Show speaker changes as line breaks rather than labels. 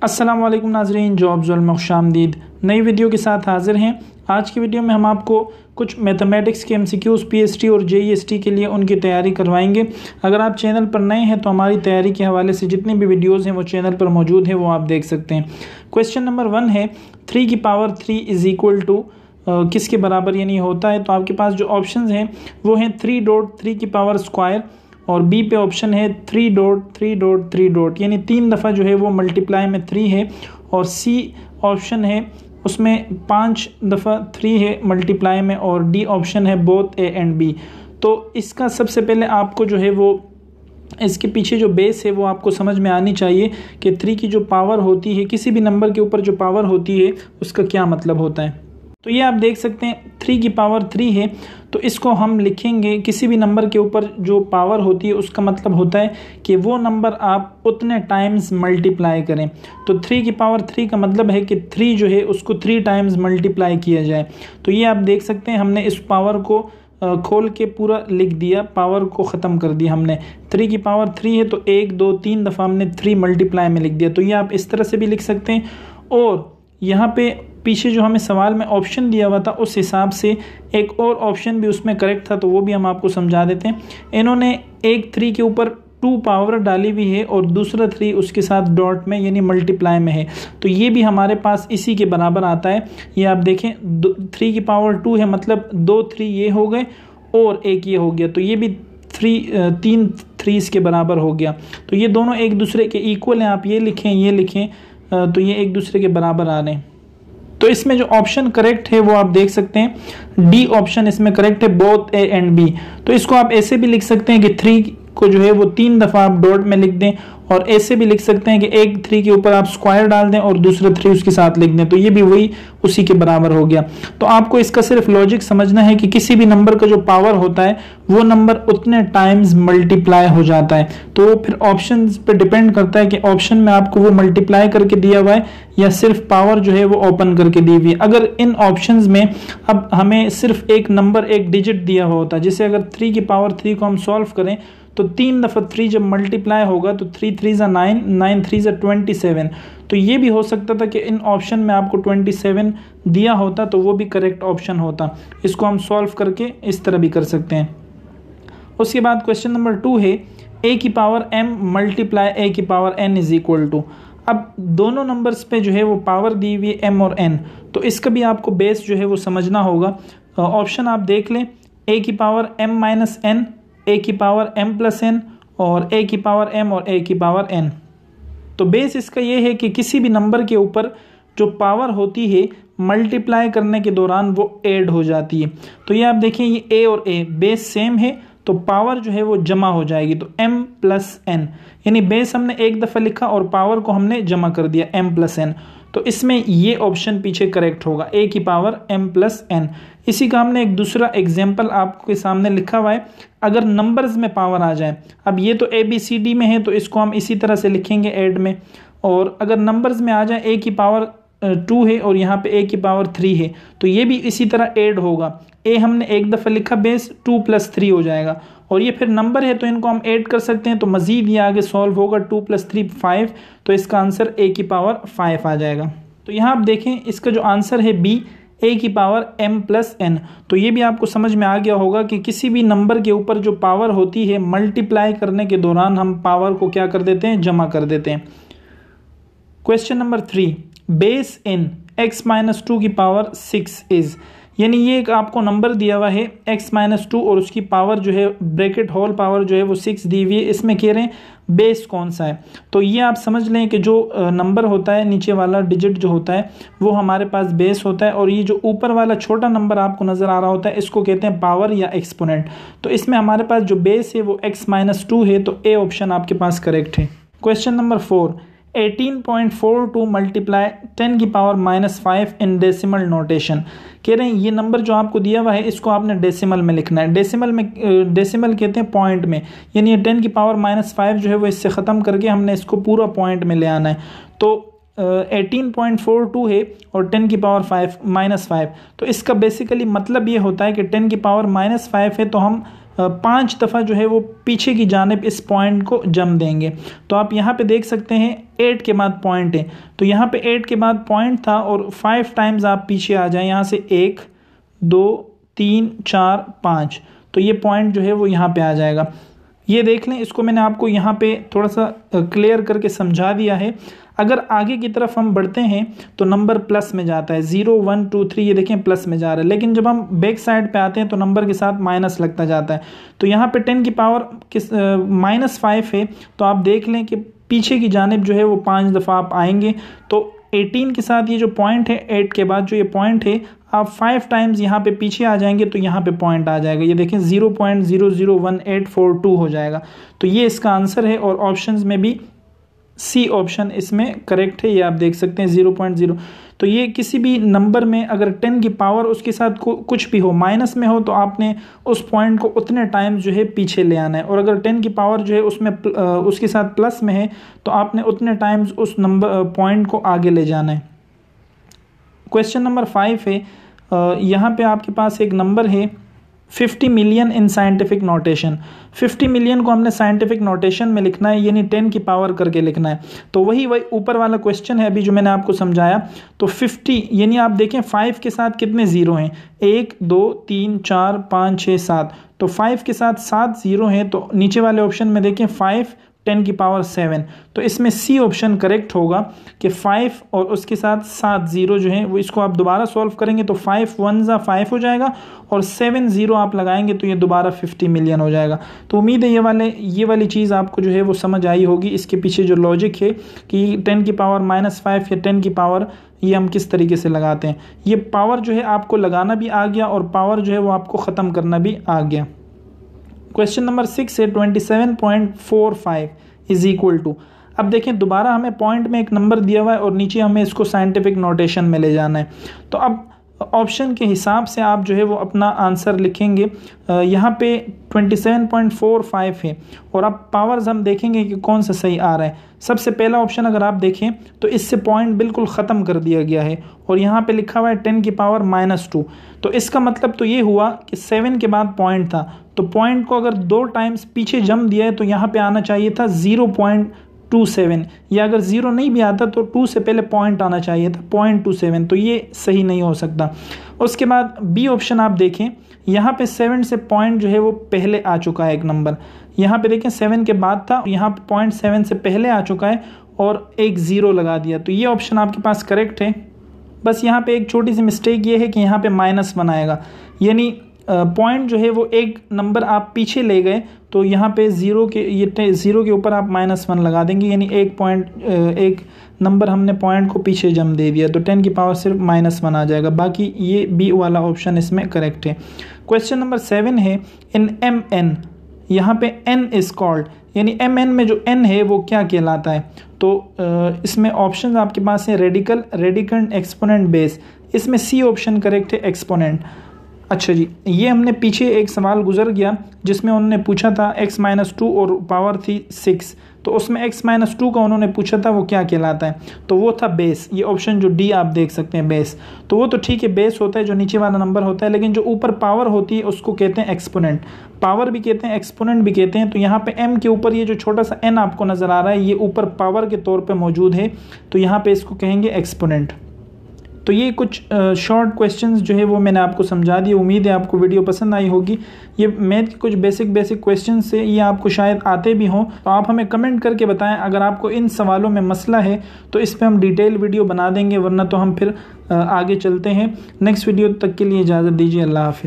अस्सलाम वालेकुम नाज़रीन, जॉब्स में खुशामदीद। नई वीडियो के साथ हाज़िर हैं। आज की वीडियो में हम आपको कुछ मैथमेटिक्स के एमसीक्यूज़ पीएसटी और जेईएसटी के लिए उनकी तैयारी करवाएंगे। अगर आप चैनल पर नए हैं तो हमारी तैयारी के हवाले से जितनी भी वीडियोज़ हैं वो चैनल पर मौजूद है, वो आप देख सकते हैं। क्वेश्चन नंबर 1 है 3 की पावर 3 इज़ इक्वल टू किसके बराबर यानी होता है। तो आपके पास जो ऑप्शन हैं वो हैं 3 की पावर स्क्वायर, और बी पे ऑप्शन है 3 यानी 3 दफ़ा जो है वो मल्टीप्लाई में 3 है, और सी ऑप्शन है उसमें 5 दफ़ा 3 है मल्टीप्लाई में, और डी ऑप्शन है बोथ ए एंड बी। तो इसका सबसे पहले आपको जो है वो इसके पीछे जो बेस है वो आपको समझ में आनी चाहिए कि 3 की जो पावर होती है, किसी भी नंबर के ऊपर जो पावर होती है उसका क्या मतलब होता है। तो ये आप देख सकते हैं 3 की पावर 3 है, तो इसको हम लिखेंगे किसी भी नंबर के ऊपर जो पावर होती है उसका मतलब होता है कि वो नंबर आप उतने टाइम्स मल्टीप्लाई करें। तो 3 की पावर 3 का मतलब है कि 3 जो है उसको 3 टाइम्स मल्टीप्लाई किया जाए। तो ये आप देख सकते हैं हमने इस पावर को खोल के पूरा लिख दिया, पावर को ख़त्म कर दिया हमने। 3 की पावर 3 है तो 1 2 3 दफ़ा हमने 3 मल्टीप्लाई में लिख दिया। तो ये आप इस तरह से भी लिख सकते हैं, और यहाँ पे पीछे जो हमें सवाल में ऑप्शन दिया हुआ था उस हिसाब से एक और ऑप्शन भी उसमें करेक्ट था, तो वो भी हम आपको समझा देते हैं। इन्होंने एक 3 के ऊपर 2 पावर डाली हुई है और दूसरा 3 उसके साथ डॉट में यानी मल्टीप्लाई में है, तो ये भी हमारे पास इसी के बराबर आता है। ये आप देखें 3 की पावर 2 है, मतलब 2 3 ये हो गए और एक ये हो गया, तो ये भी 3 3 के बराबर हो गया। तो ये दोनों एक दूसरे के इक्वल हैं, आप ये लिखें ये लिखें, तो ये एक दूसरे के बराबर आ रहे हैं। तो इसमें जो ऑप्शन करेक्ट है वो आप देख सकते हैं, डी ऑप्शन इसमें करेक्ट है, बोथ ए एंड बी। तो इसको आप ऐसे भी लिख सकते हैं कि 3 को जो है वो 3 दफ़ा आप डॉट में लिख दें, और ऐसे भी लिख सकते हैं कि एक 3 के ऊपर आप स्क्वायर डाल दें और दूसरा 3 उसके साथ लिख दें, तो ये भी वही उसी के बराबर हो गया। तो आपको इसका सिर्फ लॉजिक समझना है कि किसी भी नंबर का जो पावर होता है वो नंबर उतने टाइम्स मल्टीप्लाई हो जाता है। तो फिर ऑप्शंस पे डिपेंड करता है कि ऑप्शन में आपको वो मल्टीप्लाई करके दिया हुआ है या सिर्फ पावर जो है वो ओपन करके दी हुई है। अगर इन ऑप्शंस में अब हमें सिर्फ एक नंबर एक डिजिट दिया हुआ होता है, जैसे अगर 3 की पावर 3 को हम सॉल्व करें तो 3 दफ़ा 3 जब मल्टीप्लाई होगा तो 3 3 9, 9 3 27। तो ये भी हो सकता था कि इन ऑप्शन में आपको 27 दिया होता तो वो भी करेक्ट ऑप्शन होता। इसको हम सॉल्व करके इस तरह भी कर सकते हैं। उसके बाद क्वेश्चन नंबर 2 है a की पावर m मल्टीप्लाई a की power n is equal to. अब दोनों नंबर्स पे जो है वो पावर दी हुई है m और n, तो इसका भी आपको बेस जो है वो समझना होगा। ऑप्शन आप देख लें, a की power m minus n, a की पावर m प्लस n, और a की पावर m और a की पावर n। तो बेस इसका ये है कि किसी भी नंबर के ऊपर जो पावर होती है मल्टीप्लाई करने के दौरान वो ऐड हो जाती है। तो ये आप देखें, ये a और a बेस सेम है तो पावर जो है वो जमा हो जाएगी, तो m प्लस n, यानी बेस हमने एक दफ़ा लिखा और पावर को हमने जमा कर दिया m प्लस n। तो इसमें ये ऑप्शन पीछे करेक्ट होगा, a की पावर m प्लस n। इसी का हमने एक दूसरा एग्जाम्पल आपके सामने लिखा हुआ है। अगर नंबर्स में पावर आ जाए, अब ये तो ABCD में है तो इसको हम इसी तरह से लिखेंगे ऐड में, और अगर नंबर्स में आ जाए a की पावर 2 है और यहाँ पे a की पावर 3 है तो ये भी इसी तरह ऐड होगा। a हमने एक दफ़ा लिखा, बेस 2 प्लस 3 हो जाएगा, और ये फिर नंबर है तो इनको हम ऐड कर सकते हैं, तो मज़ीद ये आगे सॉल्व होगा 2 प्लस 3 5, तो इसका आंसर a की पावर 5 आ जाएगा। तो यहाँ आप देखें इसका जो आंसर है b, a की पावर m प्लस n। तो ये भी आपको समझ में आ गया होगा कि किसी भी नंबर के ऊपर जो पावर होती है मल्टीप्लाई करने के दौरान हम पावर को क्या कर देते हैं, जमा कर देते हैं। Question number 3, base in x minus 2 की पावर 6 इज, यानी ये एक आपको नंबर दिया हुआ है x माइनस 2 और उसकी पावर जो है ब्रैकेट होल पावर जो है वो 6 दी हुई है। इसमें कह रहे हैं बेस कौन सा है। तो ये आप समझ लें कि जो नंबर होता है नीचे वाला डिजिट जो होता है वो हमारे पास बेस होता है, और ये जो ऊपर वाला छोटा नंबर आपको नज़र आ रहा होता है इसको कहते हैं पावर या एक्सपोनेंट। तो इसमें हमारे पास जो बेस है वो x माइनस 2 है, तो ए ऑप्शन आपके पास करेक्ट है। क्वेश्चन नंबर 4, 18.42 मल्टीप्लाई 10 की power minus 5 in decimal notation. कह रहे हैं ये नंबर जो आपको दिया हुआ है इसको आपने डेसिमल में लिखना है। डेसिमल कहते हैं पॉइंट में, यानी ये 10 की पावर माइनस 5 जो है वो इससे ख़त्म करके हमने इसको पूरा पॉइंट में ले आना है। तो 18.42 है और 10 की पावर 5 माइनस 5, तो इसका बेसिकली मतलब ये होता है कि 10 की पावर माइनस 5 है तो हम 5 दफ़ा जो है वो पीछे की जानिब इस पॉइंट को जम देंगे। तो आप यहाँ पे देख सकते हैं 8 के बाद पॉइंट है, तो यहाँ पे 8 के बाद पॉइंट था और 5 टाइम्स आप पीछे आ जाएं, यहाँ से 1 2 3 4 5, तो ये पॉइंट जो है वो यहाँ पे आ जाएगा। ये देख लें, इसको मैंने आपको यहाँ पे थोड़ा सा क्लियर करके समझा दिया है। अगर आगे की तरफ हम बढ़ते हैं तो नंबर प्लस में जाता है, 0 1 2 3 ये देखें प्लस में जा रहा है, लेकिन जब हम बैक साइड पे आते हैं तो नंबर के साथ माइनस लगता जाता है। तो यहाँ पे 10 की पावर -5 है, तो आप देख लें कि पीछे की जानिब जो है वो 5 दफ़ा आप आएंगे। तो 18 के साथ ये जो पॉइंट है, 8 के बाद जो ये पॉइंट है, आप 5 टाइम्स यहाँ पे पीछे आ जाएंगे तो यहाँ पे पॉइंट आ जाएगा। ये देखें 0.001842 हो जाएगा। तो ये इसका आंसर है और ऑप्शंस में भी सी ऑप्शन इसमें करेक्ट है। ये आप देख सकते हैं 0.0। तो ये किसी भी नंबर में अगर 10 की पावर उसके साथ कुछ भी हो, माइनस में हो, तो आपने उस पॉइंट को उतने टाइम्स जो है पीछे ले आना है, और अगर 10 की पावर जो है उसमें उसके साथ प्लस में है तो आपने उतने टाइम्स उस नंबर पॉइंट को आगे ले जाना है। क्वेश्चन नंबर 5 है, यहाँ पे आपके पास एक नंबर है 50 million in scientific notation. 50 million को हमने साइंटिफिक नोटेशन में लिखना है, यानी 10 की पावर करके लिखना है। तो वही ऊपर वाला क्वेश्चन है अभी जो मैंने आपको समझाया। तो 50 यानी आप देखें 5 के साथ कितने ज़ीरो हैं, 1 2 3 4 5 6 7, तो 5 के साथ 7 ज़ीरो हैं। तो नीचे वाले ऑप्शन में देखें 5 10 की पावर 7, तो इसमें सी ऑप्शन करेक्ट होगा कि 5 और उसके साथ 7 ज़ीरो जो है वो, इसको आप दोबारा सॉल्व करेंगे तो 5 1 ज़ा 5 हो जाएगा और 7 ज़ीरो आप लगाएंगे तो ये दोबारा 50 मिलियन हो जाएगा। तो उम्मीद है ये वाली चीज़ आपको जो है वो समझ आई होगी। इसके पीछे जो लॉजिक है कि 10 की पावर -5 या 10 की पावर ये हम किस तरीके से लगाते हैं। ये पावर जो है आपको लगाना भी आ गया और पावर जो है वो आपको ख़त्म करना भी आ गया। क्वेश्चन नंबर 6 है 27.45 इज इक्वल टू। अब देखें दोबारा हमें पॉइंट में एक नंबर दिया हुआ है और नीचे हमें इसको साइंटिफिक नोटेशन में ले जाना है। तो अब ऑप्शन के हिसाब से आप जो है वो अपना आंसर लिखेंगे। यहाँ पे 27.45 है और अब पावर्स हम देखेंगे कि कौन सा सही आ रहा है। सबसे पहला ऑप्शन अगर आप देखें तो इससे पॉइंट बिल्कुल ख़त्म कर दिया गया है और यहाँ पे लिखा हुआ है 10 की पावर -2। तो इसका मतलब तो ये हुआ कि 7 के बाद पॉइंट था, तो पॉइंट को अगर 2 टाइम्स पीछे जम दिया है तो यहाँ पे आना चाहिए था 0.27, या अगर 0 नहीं भी आता तो 2 से पहले पॉइंट आना चाहिए था 0.27, तो ये सही नहीं हो सकता। उसके बाद बी ऑप्शन आप देखें, यहाँ पे 7 से पॉइंट जो है वो पहले आ चुका है एक नंबर। यहाँ पे देखें 7 के बाद था, यहाँ पे पॉइंट 7 से पहले आ चुका है और एक 0 लगा दिया, तो ये ऑप्शन आपके पास करेक्ट है। बस यहाँ पे एक छोटी सी मिस्टेक ये है कि यहाँ पे माइनस बनाएगा, यानी पॉइंट जो है वो एक नंबर आप पीछे ले गए तो यहाँ पे 0 के ऊपर आप -1 लगा देंगे, यानी एक नंबर हमने पॉइंट को पीछे जम दे दिया, तो 10 की पावर सिर्फ -1 आ जाएगा। बाकी ये बी वाला ऑप्शन इसमें करेक्ट है। क्वेश्चन नंबर 7 है इन MN, यहाँ पे n इज कॉल्ड, यानी MN में जो n है वो क्या कहलाता है। तो इसमें ऑप्शन आपके पास है रेडिकल, रेडिकंड, एक्सपोनेंट, बेस। इसमें सी ऑप्शन करेक्ट है, एक्सपोनेंट। अच्छा जी, ये हमने पीछे एक सवाल गुजर गया जिसमें उन्होंने पूछा था x-2 और पावर थी 6, तो उसमें x-2 का उन्होंने पूछा था वो क्या कहलाता है, तो वो था बेस। ये ऑप्शन जो डी आप देख सकते हैं बेस, तो वो तो ठीक है, बेस होता है जो नीचे वाला नंबर होता है, लेकिन जो ऊपर पावर होती है उसको कहते हैं एक्सपोनेंट। पावर भी कहते हैं, एक्सपोनेंट भी कहते हैं। तो यहाँ पे m के ऊपर ये जो छोटा सा n आपको नज़र आ रहा है ये ऊपर पावर के तौर पर मौजूद है, तो यहाँ पर इसको कहेंगे एक्सपोनेंट। तो ये कुछ शॉर्ट क्वेश्चंस जो है वो मैंने आपको समझा दिए। उम्मीद है आपको वीडियो पसंद आई होगी। ये मैथ के कुछ बेसिक क्वेश्चंस से ये आपको शायद आते भी हों, तो आप हमें कमेंट करके बताएं। अगर आपको इन सवालों में मसला है तो इस पर हम डिटेल वीडियो बना देंगे, वरना तो हम फिर आगे चलते हैं। नेक्स्ट वीडियो तक के लिए इजाज़त दीजिए। अल्लाह हाफ़िज़।